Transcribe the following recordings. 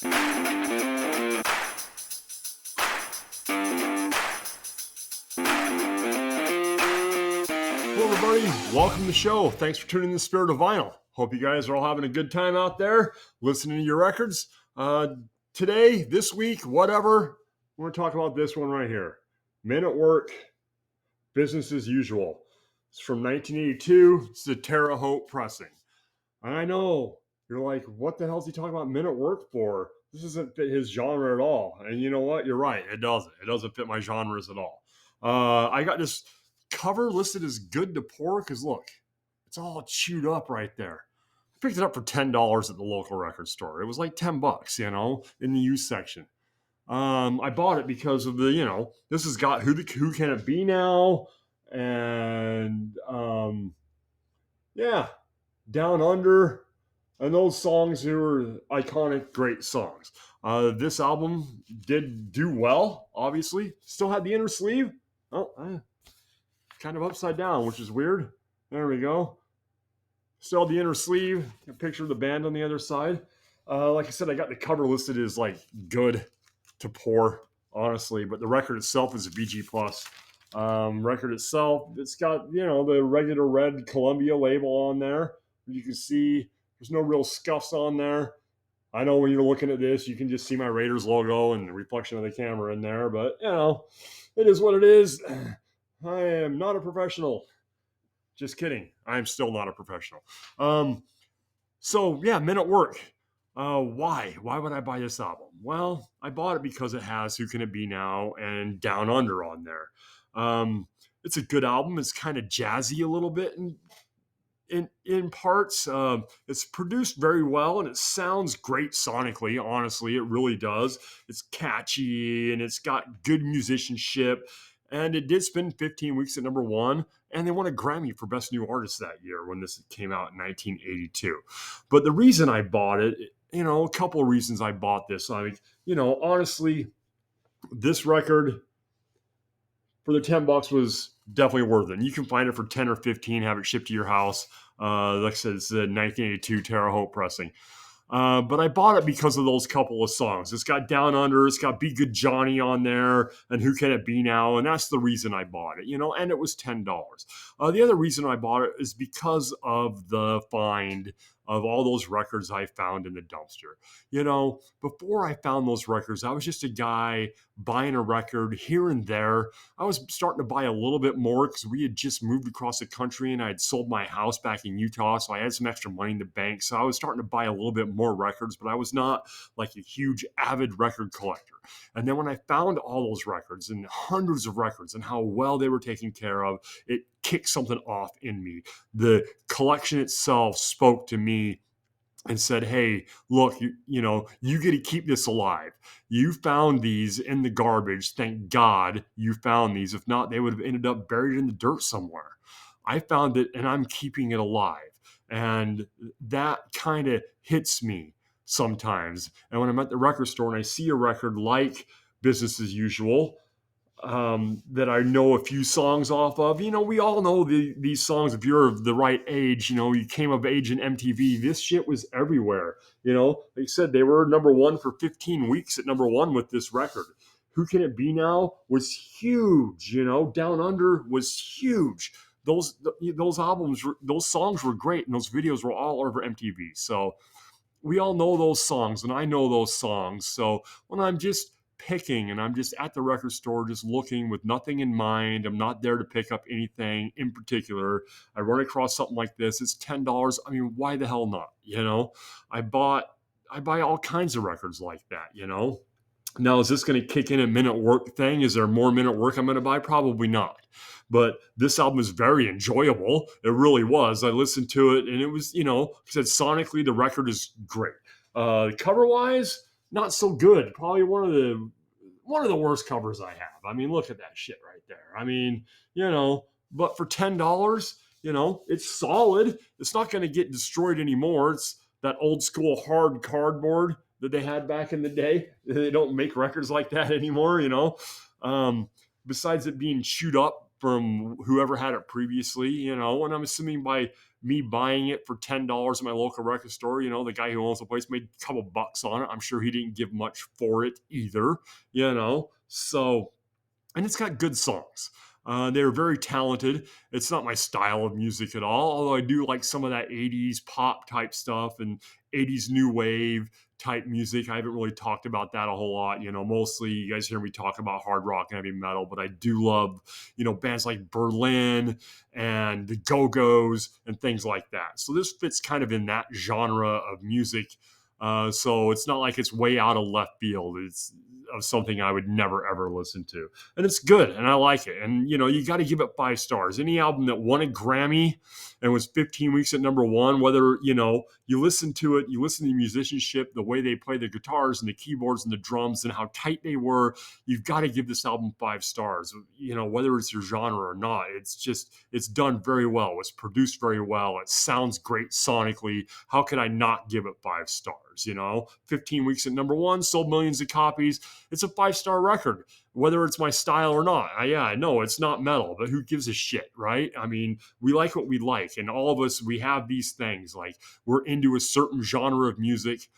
Hello, everybody. Welcome to the show. Thanks for tuning in the Spirit of Vinyl. Hope you guys are all having a good time out there listening to your records. Today, this week, whatever, we're going to talk about this one right here. Men at Work, Business as Usual. It's from 1982. It's the Terre Haute pressing. And I know you're like, what the hell is he talking about Men at Work for? This doesn't fit his genre at all. And you know what? You're right. It doesn't. It doesn't fit my genres at all. I got this cover listed as good to pour because look, it's all chewed up right there. I picked it up for $10 at the local record store. It was like $10, in the used section. I bought it because of the, this has got Who Can It Be Now? And Down Under. And those songs were iconic, great songs. This album did do well, obviously. Still had the inner sleeve. Oh, kind of upside down, which is weird. There we go. Still the inner sleeve. A picture of the band on the other side. Like I said, I got the cover listed as like good to pour, honestly, but the record itself is a VG plus. Record itself, it's got the regular red Columbia label on there. You can see there's no real scuffs on there. I know when you're looking at this, you can just see my Raiders logo and the reflection of the camera in there, but it is what it is. I am not a professional. Just kidding. I'm still not a professional. Men at Work. Why? Why would I buy this album? Well, I bought it because it has Who Can It Be Now and Down Under on there. It's a good album. It's kind of jazzy a little bit in parts. It's produced very well and it sounds great sonically. Honestly, it really does. It's catchy and it's got good musicianship. And it did spend 15 weeks at number one, and they won a Grammy for Best New Artist that year when this came out in 1982. But the reason I bought it, a couple of reasons I bought this. Honestly, this record for the $10 was definitely worth it. And you can find it for 10 or 15, have it shipped to your house. Like I said, it's the 1982 Terre Haute pressing. But I bought it because of those couple of songs. It's got Down Under, it's got Be Good Johnny on there, and Who Can It Be Now? And that's the reason I bought it, and it was $10. The other reason I bought it is because of the find of all those records I found in the dumpster. Before I found those records, I was just a guy buying a record here and there. I was starting to buy a little bit more because we had just moved across the country and I had sold my house back in Utah. So I had some extra money in the bank. So I was starting to buy a little bit more records, but I was not like a huge avid record collector. And then when I found all those records and hundreds of records and how well they were taken care of, it kicked something off in me. The collection itself spoke to me and said, hey, look, you get to keep this alive. You found these in the garbage. Thank God you found these. If not, they would have ended up buried in the dirt somewhere. I found it and I'm keeping it alive. And that kind of hits me sometimes. And when I'm at the record store and I see a record like Business as Usual, that I know a few songs off of. We all know these songs. If you're of the right age, you came of age in MTV. This shit was everywhere. Like I said, they were number one for 15 weeks at number one with this record. Who Can It Be Now was huge. Down Under was huge. Those albums, those songs were great, and those videos were all over MTV. So we all know those songs, and I know those songs. So when I'm just picking and I'm just at the record store just looking with nothing in mind, I'm not there to pick up anything in particular, I run across something like this, it's $10. I mean, why the hell not? I buy all kinds of records like that. Now, is this going to kick in a Men at Work thing? Is there more Men at Work I'm going to buy? Probably not. But this album is very enjoyable. It really was. I listened to it and it was, like I said, sonically, the record is great. Cover-wise, not so good. Probably one of the worst covers I have. I mean, look at that shit right there. I mean, but for $10, it's solid. It's not going to get destroyed anymore. It's that old school hard cardboard that they had back in the day. They don't make records like that anymore, besides it being chewed up from whoever had it previously, and I'm assuming by me buying it for $10 at my local record store, the guy who owns the place made a couple bucks on it. I'm sure he didn't give much for it either, So, and it's got good songs. They're very talented. It's not my style of music at all, although I do like some of that 80s pop type stuff and 80s new wave type music. I haven't really talked about that a whole lot. Mostly you guys hear me talk about hard rock and heavy metal, but I do love, bands like Berlin and the Go-Go's and things like that. So this fits kind of in that genre of music. So it's not like it's way out of left field. It's of something I would never ever listen to. And it's good and I like it. And you got to give it 5 stars. Any album that won a Grammy and was 15 weeks at number one, whether you listen to it, you listen to the musicianship, the way they play the guitars and the keyboards and the drums and how tight they were, you've got to give this album 5 stars. Whether it's your genre or not, it's done very well. It's produced very well. It sounds great sonically. How could I not give it 5 stars? 15 weeks at number one, sold millions of copies. It's a 5-star record, whether it's my style or not. I know it's not metal, but who gives a shit, right? I mean, we like what we like, and all of us, we have these things. Like, we're into a certain genre of music,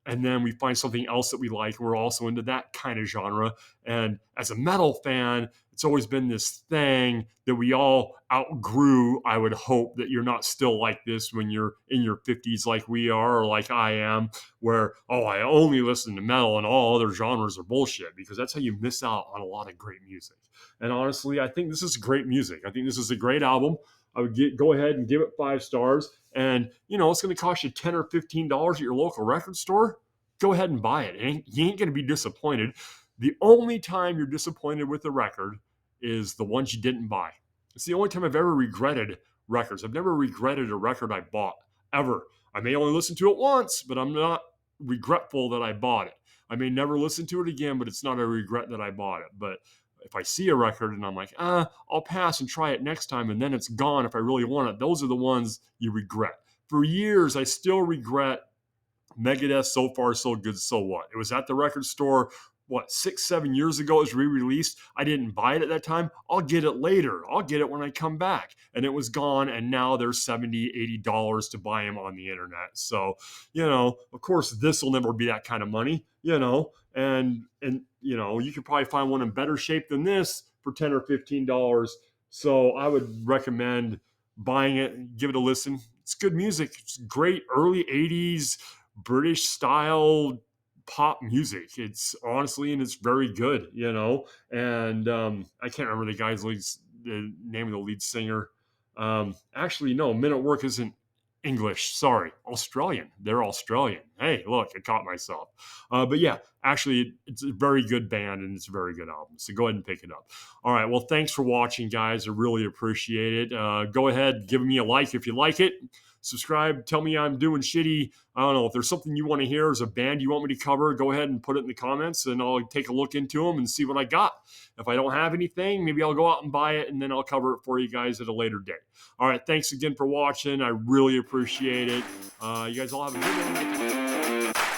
and then we find something else that we like. We're also into that kind of genre. And as a metal fan, it's always been this thing that we all outgrew. I would hope that you're not still like this when you're in your 50s like we are, or like I am, where, I only listen to metal and all other genres are bullshit, because that's how you miss out on a lot of great music. And honestly, I think this is great music. I think this is a great album. I would go ahead and give it 5 stars. And, it's going to cost you $10 or $15 at your local record store. Go ahead and buy it. You ain't going to be disappointed. The only time you're disappointed with a record is the ones you didn't buy. It's the only time I've ever regretted records. I've never regretted a record I bought, ever. I may only listen to it once, but I'm not regretful that I bought it. I may never listen to it again, but it's not a regret that I bought it. But if I see a record and I'm like, I'll pass and try it next time, and then it's gone if I really want it, those are the ones you regret. For years, I still regret Megadeth So Far So Good So What. It was at the record store, 6-7 years ago. It was re-released. I didn't buy it at that time. I'll get it later. I'll get it when I come back. And it was gone, and now there's $70-$80 to buy them on the internet. So, of course, this will never be that kind of money, and you could probably find one in better shape than this for $10 or $15. So I would recommend buying it, give it a listen. It's good music. It's great early 80s British style pop music. It's honestly, and it's very good, and I can't remember the name of the lead singer. Actually, no, Men at Work isn't English. Sorry, Australian. They're Australian. Hey, look, I caught myself. But yeah, actually, it's a very good band and it's a very good album. So go ahead and pick it up. All right. Well, thanks for watching, guys. I really appreciate it. Go ahead, give me a like if you like it. Subscribe. Tell me I'm doing shitty. I don't know. If there's something you want to hear as a band you want me to cover, go ahead and put it in the comments and I'll take a look into them and see what I got. If I don't have anything, maybe I'll go out and buy it and then I'll cover it for you guys at a later date. All right. Thanks again for watching. I really appreciate it. You guys all have a good one.